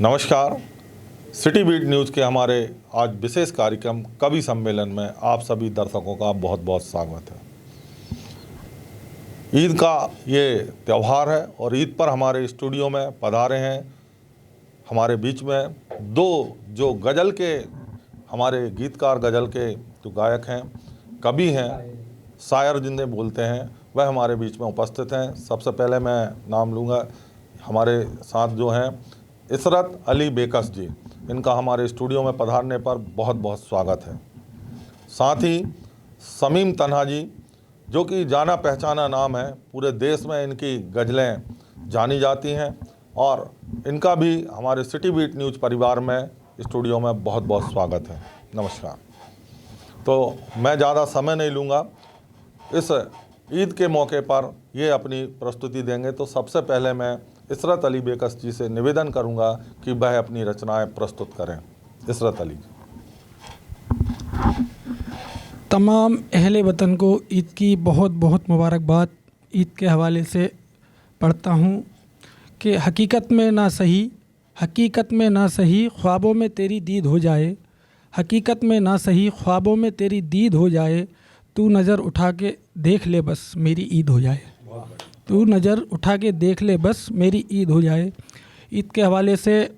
नमस्कार। City beat news के हमारे आज विशेष कार्यक्रम कवि सम्मेलन में आप सभी दर्शकों का बहुत बहुत स्वागत है। ईद का ये त्यौहार है और ईद पर हमारे स्टूडियो में पधारे हैं हमारे बीच में दो जो गज़ल के हमारे गीतकार, गज़ल के जो गायक हैं, कवि हैं, शायर जिन्हें बोलते हैं, वह हमारे बीच में उपस्थित हैं। सबसे पहले मैं नाम लूँगा, हमारे साथ जो हैं इशरत अली बेकस जी, इनका हमारे स्टूडियो में पधारने पर बहुत बहुत स्वागत है। साथ ही शमीम तन्हा जी, जो कि जाना पहचाना नाम है, पूरे देश में इनकी गज़लें जानी जाती हैं और इनका भी हमारे सिटी बीट न्यूज़ परिवार में स्टूडियो में बहुत बहुत स्वागत है। नमस्कार। तो मैं ज़्यादा समय नहीं लूँगा, इस ईद के मौके पर ये अपनी प्रस्तुति देंगे। तो सबसे पहले मैं इशरत अली बेकस जी से निवेदन करूंगा कि वह अपनी रचनाएं प्रस्तुत करें। इशरत अली। तमाम अहले वतन को ईद की बहुत बहुत मुबारकबाद। ईद के हवाले से पढ़ता हूँ कि हकीकत में ना सही ख्वाबों में तेरी दीद हो जाए, हकीकत में ना सही ख्वाबों में तेरी दीद हो जाए, तू नज़र उठा के देख ले बस मेरी ईद हो जाए, तू नज़र उठा के देख ले बस मेरी ईद हो जाए। ईद के हवाले से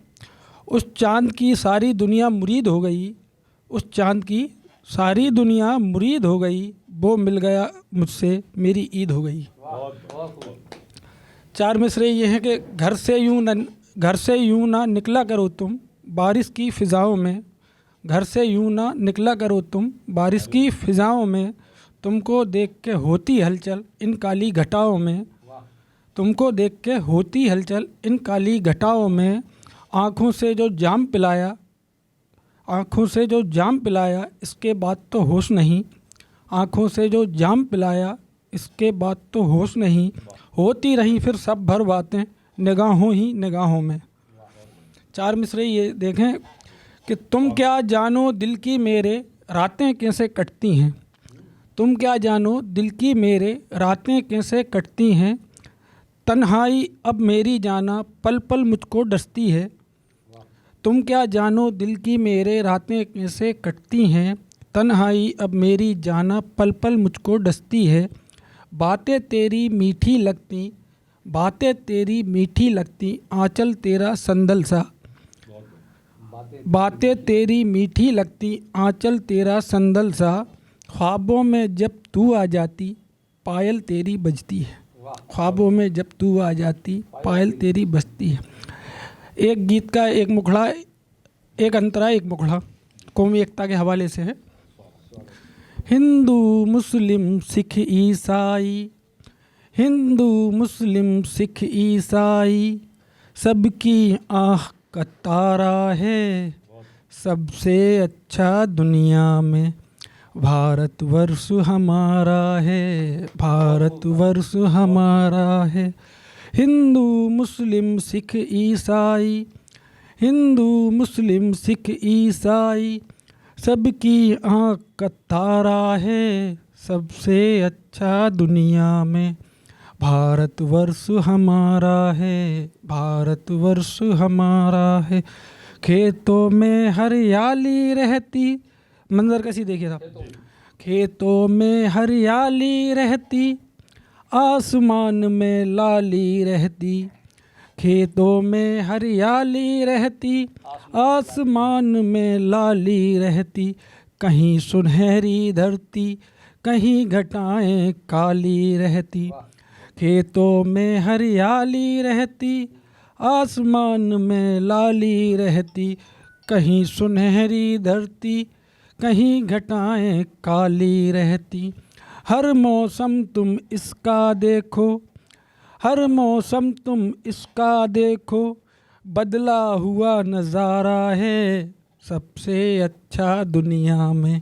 उस चाँद की सारी दुनिया मुरीद हो गई, उस चाँद की सारी दुनिया मुरीद हो गई, वो मिल गया मुझसे मेरी ईद हो गई। चार मिसरे ये हैं कि घर से यूँ ना निकला करो तुम बारिश की फ़िज़ाओं में, घर से यूँ ना निकला करो तुम बारिश की फ़िज़ाओं में, तुमको देख के होती हलचल इन काली घटाओं में, तुमको देख के होती हलचल इन काली घटाओं में, आँखों से जो जाम पिलाया इसके बाद तो होश नहीं, आँखों से जो जाम पिलाया इसके बाद तो होश नहीं, होती रही फिर सब भर बातें निगाहों ही निगाहों में। चार मिसरे ये देखें कि तुम क्या जानो दिल की मेरे रातें कैसे कटती हैं, तुम क्या जानो दिल की मेरे रातें कैसे कटती हैं, तन्हाई अब मेरी जाना पल पल मुझको डसती है, तुम क्या जानो दिल की मेरे रातें कैसे कटती हैं, तन्हाई अब मेरी जाना पल पल मुझको डसती है, बातें तेरी मीठी लगती आंचल तेरा संदल सा, बातें तेरी मीठी लगती आंचल तेरा संदल सा, ख्वाबों में जब तू आ जाती पायल तेरी बजती है, ख्वाबों में जब तू आ जाती पायल तेरी बजती है। एक गीत का एक मुखड़ा, एक अंतरा एक मुखड़ा कौमी एकता के हवाले से है। हिंदू मुस्लिम सिख ईसाई, हिंदू मुस्लिम सिख ईसाई, सबकी आँख का तारा है, सबसे अच्छा दुनिया में भारतवर्ष हमारा है, भारतवर्ष हमारा है। हिंदू मुस्लिम सिख ईसाई, हिंदू मुस्लिम सिख ईसाई, सबकी आँख का तारा है, सबसे अच्छा दुनिया में भारतवर्ष हमारा है, भारतवर्ष हमारा है। खेतों में हरियाली रहती, मंजर कैसी देखिए साहब, खेतों में हरियाली रहती आसमान में लाली रहती, खेतों में हरियाली रहती आसमान में लाली रहती, कहीं सुनहरी धरती कहीं घटाएं काली रहती, खेतों में हरियाली रहती आसमान में लाली रहती, कहीं सुनहरी धरती कहीं घटाएं काली रहती, हर मौसम तुम इसका देखो, हर मौसम तुम इसका देखो, बदला हुआ नज़ारा है, सबसे अच्छा दुनिया में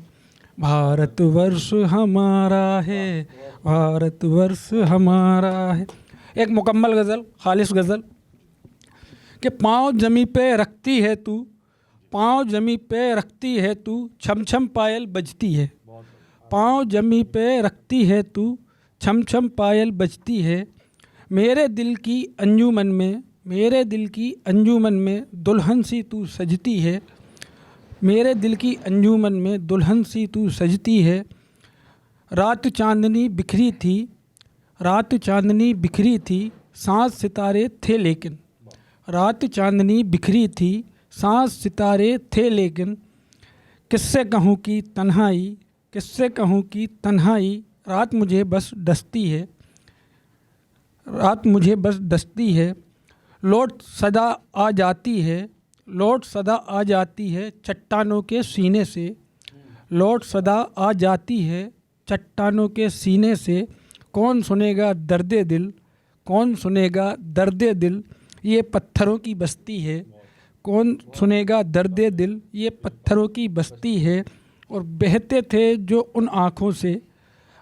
भारतवर्ष हमारा है, भारतवर्ष हमारा है। एक मुकम्मल गज़ल, खालिश गज़ल कि पाँव जमी पे रखती है तू, पाँव जमी पे रखती है तू, छम छम पायल बजती है, पाँव जमी पे रखती है तू, छम छम पायल बजती है, मेरे दिल की अंजुमन में, मेरे दिल की अंजुमन में दुल्हन सी तू सजती है, मेरे दिल की अंजुमन में दुल्हन सी तू सजती है। रात चांदनी बिखरी थी, रात चांदनी बिखरी थी, सांस सितारे थे लेकिन, रात चांदनी बिखरी थी, सांस सितारे थे लेकिन। किससे कहूँ कि तन्हाई, किससे कहूँ कि तन्हाई, रात मुझे बस डसती है, रात मुझे बस डसती है। लौट सदा आ जाती है, लौट सदा आ जाती है चट्टानों के सीने से, लौट सदा आ जाती है चट्टानों के सीने से। कौन सुनेगा दर्दे दिल, कौन सुनेगा दर्दे दिल, ये पत्थरों की बस्ती है, कौन सुनेगा दर्दे दिल, ये पत्थरों की बस्ती है। और बहते थे जो उन आँखों से,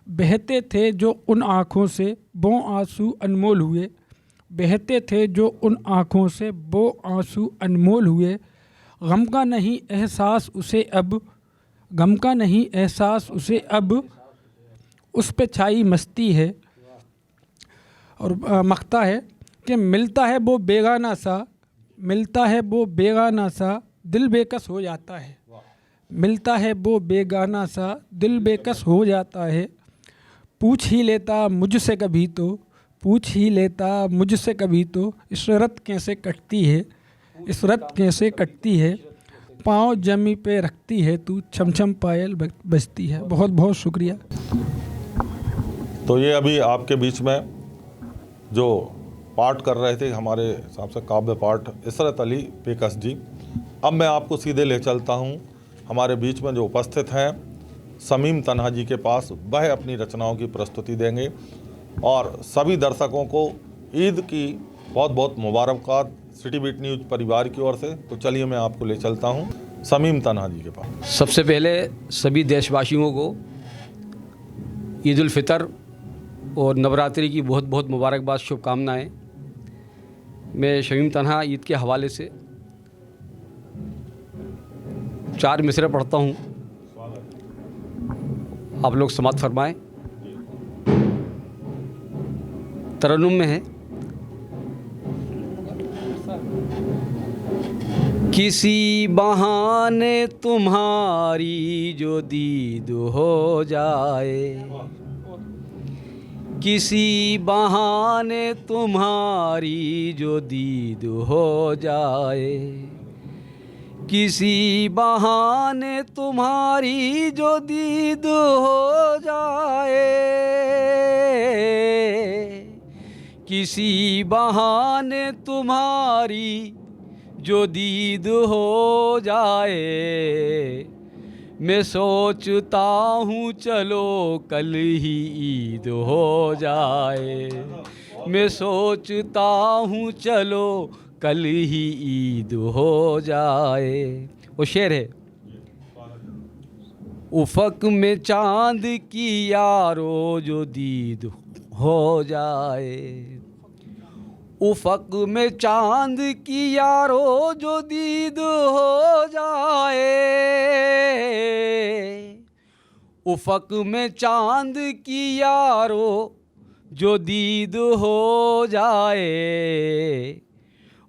बहते थे जो उन आँखों से वो आंसू अनमोल हुए, बहते थे जो उन आँखों से वो आंसू अनमोल हुए। गम का नहीं एहसास उसे अब, गम का नहीं एहसास उसे अब, उस पे छाई मस्ती है। और मख्ता है कि मिलता है वो बेगाना सा, मिलता है वो बेगाना सा, दिल बेकस हो जाता है, मिलता है वो बेगाना सा, दिल बेकस हो जाता है। पूछ ही लेता मुझसे कभी तो, पूछ ही लेता मुझसे कभी तो, इस रात कैसे कटती है, इस रात कैसे कटती है। पाँव जमी पे रखती है तू, छम छम पायल बजती है। बहुत बहुत शुक्रिया। तो ये अभी आपके बीच में जो पाठ कर रहे थे हमारे हिसाब से काव्य पाठ इसरत अली पेकस जी। अब मैं आपको सीधे ले चलता हूँ हमारे बीच में जो उपस्थित हैं शमीम तन्हा जी के पास। वह अपनी रचनाओं की प्रस्तुति देंगे और सभी दर्शकों को ईद की बहुत बहुत मुबारकबाद सिटी बीट न्यूज़ परिवार की ओर से। तो चलिए मैं आपको ले चलता हूँ शमीम तन्हा जी के पास। सबसे पहले सभी देशवासियों को ईद उल फितर और नवरात्रि की बहुत बहुत मुबारकबाद, शुभकामनाएं। मैं शमीम तन्हा ईद के हवाले से 4 मिसरे पढ़ता हूँ, आप लोग समाअत फरमाएं। तरन्नुम में है, किसी बहाने तुम्हारी जो दीद हो जाए, किसी बहाने तुम्हारी जो दीद हो जाए, किसी बहाने तुम्हारी जो दीद हो जाए, किसी बहाने तुम्हारी जो दीद हो जाए। मैं सोचता हूँ चलो कल ही ईद हो जाए, मैं सोचता हूँ चलो कल ही ईद हो जाए। वो शेर है, उफ़क़ में चाँद की यारो जो दीद हो जाए, उफ़क़ में चाँद की यारो जो दीद हो जाए, उफ़क़ में चाँद की यारो जो दीद हो जाए।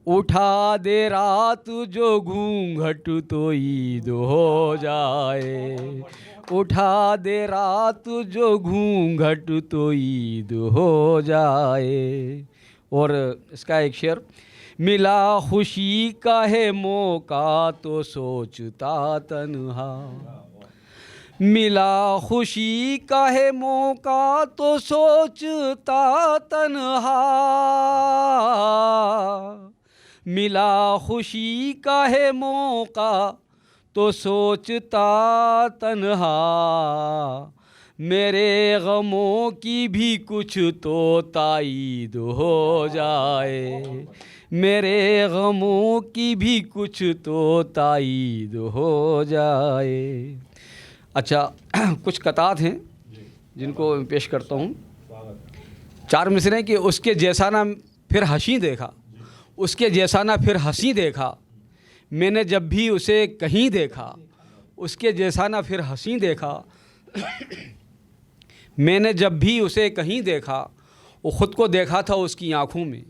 उठा दे रात जो घूंघट तो ईद हो जाए, उठा दे रात जो घूंघट तो ईद हो जाए। और इसका एक शेर, मिला खुशी का है मौका तो सोचता तन्हा, मिला खुशी का है मौका तो सोचता तन्हा, मिला खुशी का है मौका तो सोचता तन्हा। मेरे गमों की भी कुछ तो ताईद हो जाए, मेरे गमों की भी कुछ तो ताईद हो जाए। अच्छा, कुछ कतात हैं जिनको मैं पेश करता हूँ। 4 मिसरे कि उसके जैसा ना फिर हंसी देखा, उसके जैसा ना फिर हंसी देखा, मैंने जब भी उसे कहीं देखा, उसके जैसा ना फिर हंसी देखा, मैंने जब भी उसे कहीं देखा, वो ख़ुद को देखा था उसकी आँखों में,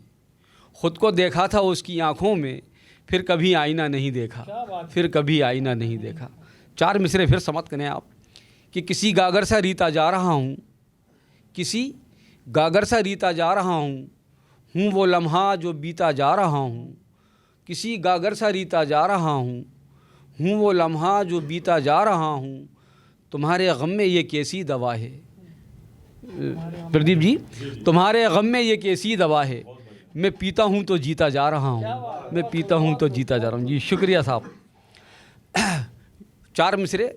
ख़ुद को देखा था उसकी आँखों में, फिर कभी आईना नहीं देखा, फिर कभी आईना नहीं देखा। 4 मिसरे फिर समाप्त करें आप कि किसी गागर सा रीता जा रहा हूँ, किसी गागर सा रीता जा रहा हूँ वो लम्हा जो बीता जा रहा हूँ, किसी गागर सा रीता जा रहा हूँ वो लम्हा जो बीता जा रहा हूँ, तुम्हारे गम में ये कैसी दवा है प्रदीप जी, तुम्हारे गम में ये कैसी दवा है, मैं पीता हूँ तो जीता जा रहा हूँ, मैं पीता हूँ तो जीता जा रहा हूँ। जी शुक्रिया साहब। 4 मिसरे।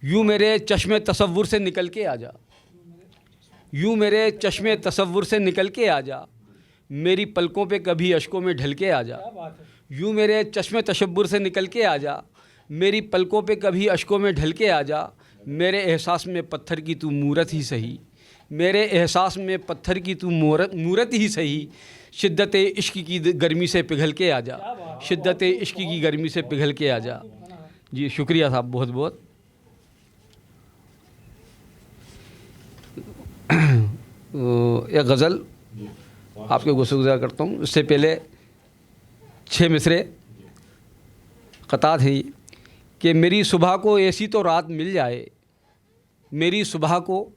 यूँ मेरे चश्मे तसव्वुर से निकल के आ जा, यूँ मेरे चश्मे तसव्वुर से निकल के आ जा, मेरी पलकों पे कभी अश्कों में ढल के आ जा, यूँ मेरे चश्मे तशब्बुर से निकल के आ जा, मेरी पलकों पे कभी अश्कों में ढल के आ जा, मेरे एहसास में पत्थर की तू मूरत ही सही, मेरे एहसास में पत्थर की तू मूरत ही सही, शिद्दत इश्क की गर्मी से पिघल के आ जा, शिद्दत इश्क की गर्मी से पिघल के आ जा। जी शुक्रिया साहब, बहुत बहुत। एक गज़ल आपके गुस्सा करता हूँ। इससे पहले 6 मिसरे क़ता थी कि मेरी सुबह को ऐसी तो रात मिल जाए, मेरी सुबह को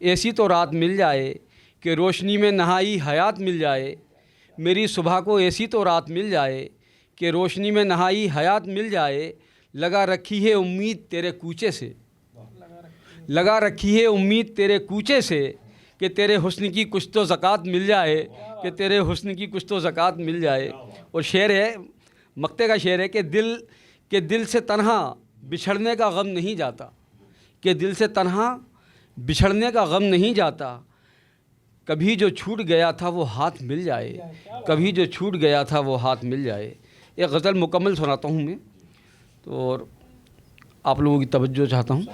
ऐसी तो रात मिल जाए कि रोशनी में नहाई हयात मिल जाए, मेरी सुबह को ऐसी तो रात मिल जाए कि रोशनी में नहाई हयात मिल जाए, लगा रखी है उम्मीद तेरे कूचे से, लगा रखी है उम्मीद तेरे कूचे से कि तेरे हुस्न की कुछ तो ज़कात मिल जाए, कि तेरे हुस्न की कुछ तो ज़कात मिल जाए। और शेर है, मक्ते का शेर है कि दिल से तन्हा बिछड़ने का गम नहीं जाता, कि दिल से तन्हा बिछड़ने का गम नहीं जाता, कभी जो छूट गया था वो हाथ मिल जाए, कभी जो छूट गया था वो हाथ मिल जाए। एक गज़ल मुकम्मल सुनाता हूँ मैं, तो और आप लोगों की तवज्जो चाहता हूँ।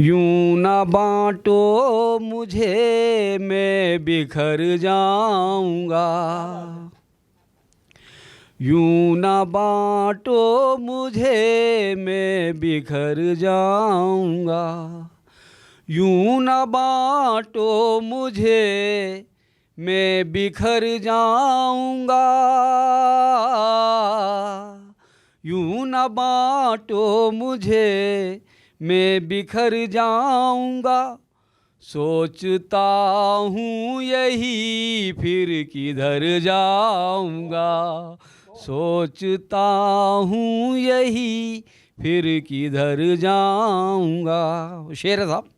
यूँ ना बाँटो मुझे मैं बिखर जाऊँगा, यूँ ना बाँटो मुझे मैं बिखर जाऊँगा, यूँ ना बाँटो मुझे मैं बिखर जाऊँगा, यूँ ना बाँटो मुझे मैं बिखर जाऊँगा, सोचता हूँ यही फिर किधर जाऊँगा, सोचता हूँ यही फिर किधर जाऊँगा। शेर है साहब।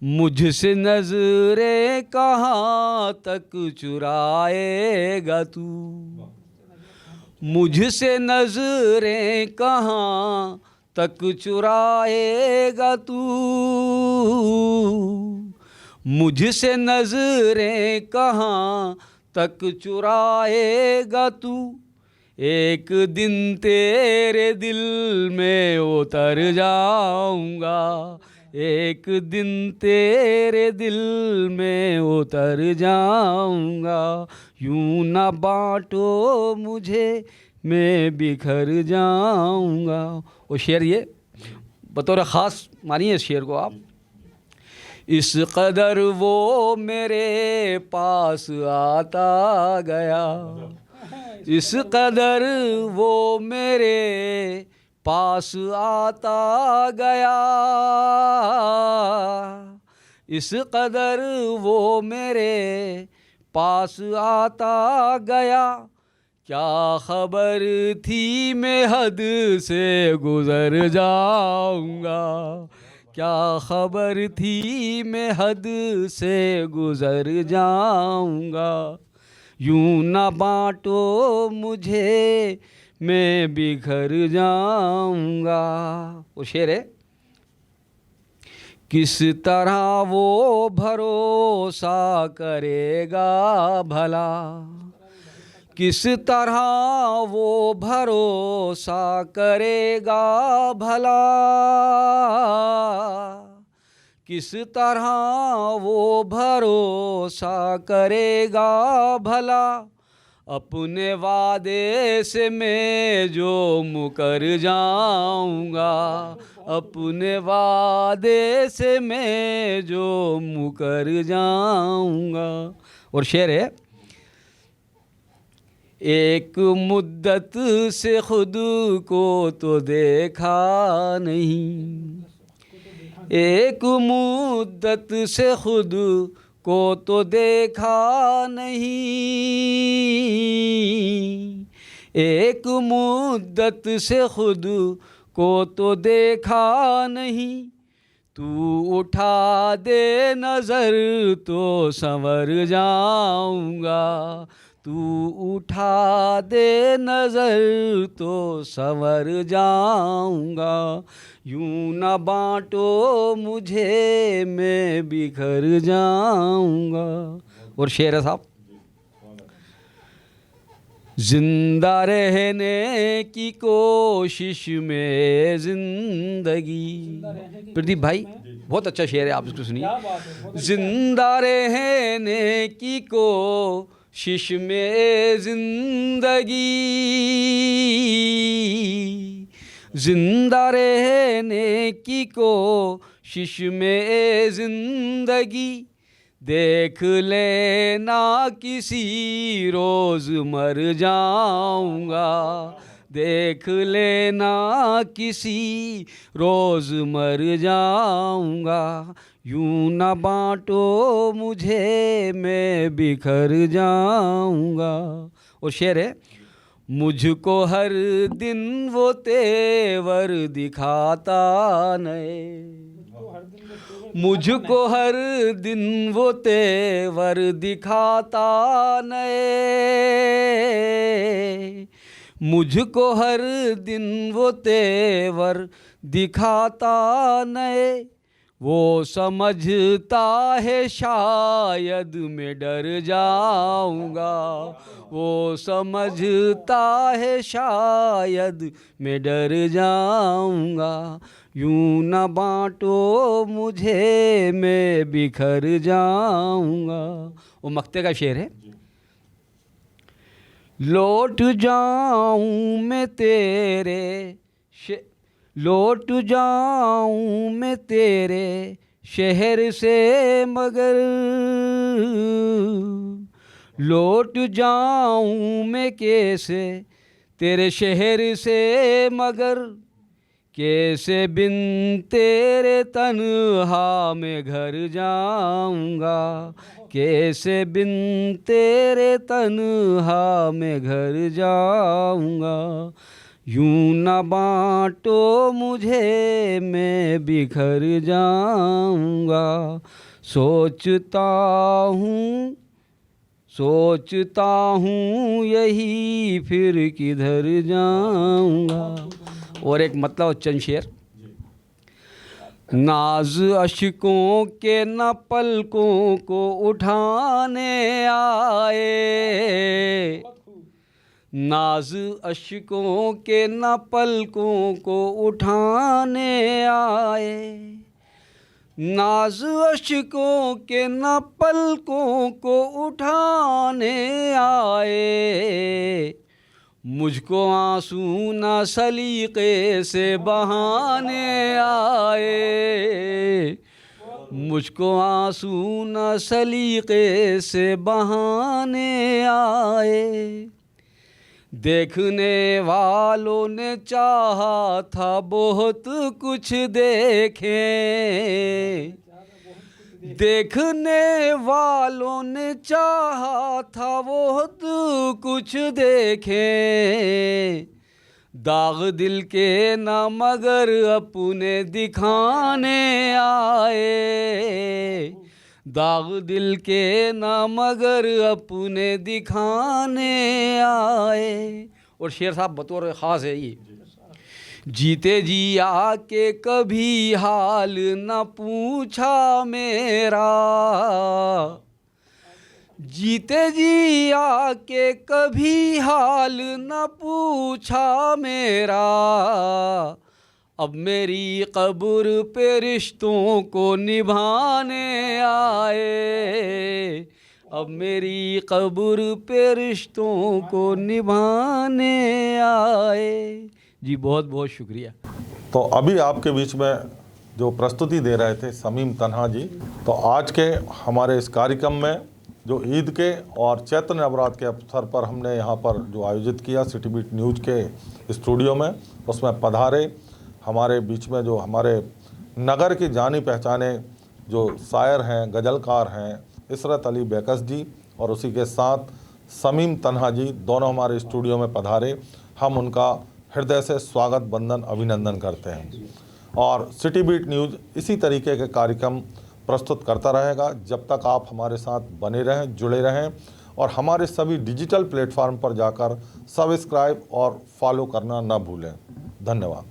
मुझसे नजरें कहाँ तक चुराएगा तू, मुझसे नजरें कहाँ तक चुराएगा तू, मुझसे नजरें कहाँ तक चुराएगा तू, एक दिन तेरे दिल में उतर जाऊँगा, एक दिन तेरे दिल में उतर जाऊँगा, यूँ ना बाँटो मुझे मैं बिखर जाऊँगा। वो शेर ये बतौर ख़ास मानिए इस शेर को आप। इस कदर वो मेरे पास आता गया, इस कदर वो मेरे पास आता गया, इस कदर वो मेरे पास आता गया, क्या खबर थी मैं हद से गुज़र जाऊँगा, क्या खबर थी मैं हद से गुज़र जाऊँगा, यूँ ना बाँटो मुझे मैं बिखर जाऊँगा। वो शेर है, किस तरह वो भरोसा करेगा भला, किस तरह वो भरोसा करेगा भला, किस तरह वो भरोसा करेगा भला, अपने वादे से मैं जो मुकर जाऊंगा, अपने वादे से मैं जो मुकर जाऊंगा। और शेर है, एक मुद्दत से खुद को तो देखा नहीं, एक मुद्दत से खुद को तो देखा नहीं, एक मुद्दत से खुद को तो देखा नहीं, तू उठा दे नज़र तो संवर जाऊंगा, तू उठा दे नज़र तो संवर जाऊंगा, यूं न बांटो मुझे मैं बिखर जाऊंगा। और शेर है साहब, जिंदा रहने की कोशिश में जिंदगी, प्रदीप भाई बहुत अच्छा शेर है, आप इसको सुनिए। जिंदा रहने की कोशिश में जिंदगी, जिंदा रहने की कोशिश में जिंदगी, देख लेना किसी रोज़ मर जाऊंगा, देख लेना किसी रोज़ मर जाऊंगा, यूं न बांटो मुझे मैं बिखर जाऊंगा। और शेर है, मुझको हर दिन वो तेवर दिखाता नए, मुझको हर दिन वो तेवर दिखाता नए, मुझको हर दिन वो तेवर दिखाता नए, वो समझता है शायद मैं डर जाऊंगा, वो समझता है शायद मैं डर जाऊंगा, यूं न बांटो मुझे मैं बिखर जाऊंगा। वो मक्ते का शेर है, लौट जाऊं मैं तेरे लौट जाऊं मैं तेरे शहर से मगर, लौट जाऊं मैं कैसे तेरे शहर से मगर, कैसे बिन तेरे तन्हा मैं घर जाऊंगा, कैसे बिन तेरे तन्हा मैं घर जाऊंगा, यूं न बांटो मुझे मैं बिखर जाऊंगा, सोचता हूँ यही फिर किधर जाऊंगा। और एक मतलब चंद शेर, नाज अशकों के न पलकों को उठाने आए, नाज अशकों के न पलकों को उठाने आए, नाज अशकों के न पलकों को उठाने आए, मुझको आंसू न सलीके से बहाने आए, मुझको आंसू न सलीके से बहाने आए, देखने वालों ने चाहा था बहुत कुछ देखें, देखने वालों ने चाहा था बहुत कुछ देखें, दाग दिल के न मगर अपने दिखाने आए, दाग दिल के न मगर अपने दिखाने आए। और शेर साहब बतौर ख़ास है ये, जीते जी आके कभी हाल न पूछा मेरा, जीते जी आके कभी हाल न पूछा मेरा, अब मेरी कब्र पे रिश्तों को निभाने आए, अब मेरी कब्र पे रिश्तों को निभाने आए। जी बहुत बहुत शुक्रिया। तो अभी आपके बीच में जो प्रस्तुति दे रहे थे समीम तन्हा जी, तो आज के हमारे इस कार्यक्रम में जो ईद के और चैत्र नवरात्र के अवसर पर हमने यहाँ पर जो आयोजित किया सिटी बीट न्यूज़ के स्टूडियो में, उसमें पधारे हमारे बीच में जो हमारे नगर की जानी पहचाने जो शायर हैं, गज़लकार हैं, इसरत अली बेकस जी और उसी के साथ समीम तन्हा जी, दोनों हमारे स्टूडियो में पधारे। हम उनका हृदय से स्वागत, वंदन, अभिनंदन करते हैं। और सिटी बीट न्यूज़ इसी तरीके के कार्यक्रम प्रस्तुत करता रहेगा जब तक आप हमारे साथ बने रहें, जुड़े रहें और हमारे सभी डिजिटल प्लेटफॉर्म पर जाकर सब्सक्राइब और फॉलो करना न भूलें। धन्यवाद।